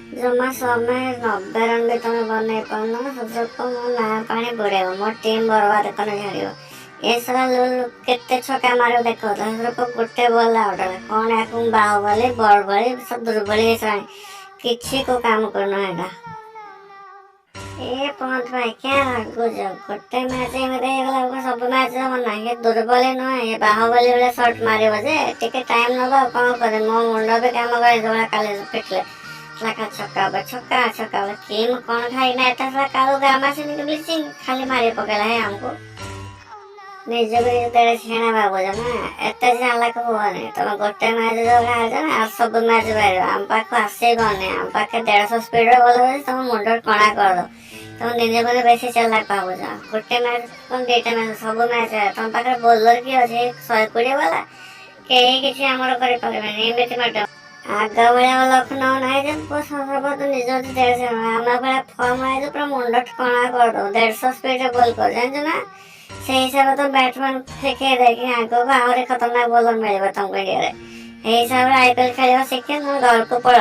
जमा समय 90 रन भी तुम बनई पारन सुदर्प मो ना पानी बुड़ेब मो टीम बर्बाद कर झाड़ियो ए सारा केते छक्का मारो देखो सुदर्प गोटे बॉल आउट कौन याकू बाहुबली बड़बड़ी सब दुर्बली किसी को काम करना है ए पंत भाई क्या लागू जो गोटे मैच में देखला सब मैच ना ये दुर्बल नुह ये बाहुबली वाले शॉट मारे जे टिके टाइम नबा कौन करे मो मुंड भी काम करे जो काले पिटले छक्का छक्का छक्का छक्का किम कौन खाई ना एटा सारा कालो गामा से निकल ब्लीचिंग खाली मारे पकेला है हमको निज को निज तेरे छेना बाबू ना एते जानला को होने तुम गोटे मैच जो हार ना आ सब मैच बाहर हम पाख आसे गने हम पाख 150 स्पीड रे बोल तुम मुंड कणा कर दो तुम निज को बेसी चला पाबो जा गोटे मैच तुम डेटा मैच सब मैच तुम पाख बॉलर की अछि 120 वाला केही किछि हमर करे परबे नै एमिति मट आगा भाया लखनऊ नहीं जब सर्वत निज आम भाया फर्म आई पूरा मुंड कणा कर दो 150 स्पीड बॉल कर जान ना से हिसाब तो बैट्समैन फेंके देखिए आग को आहरी खतरनाक बॉलर मिले तुमको इंडिया हिसाब से आईपीएल खेल सीखे तुम घर को पढ़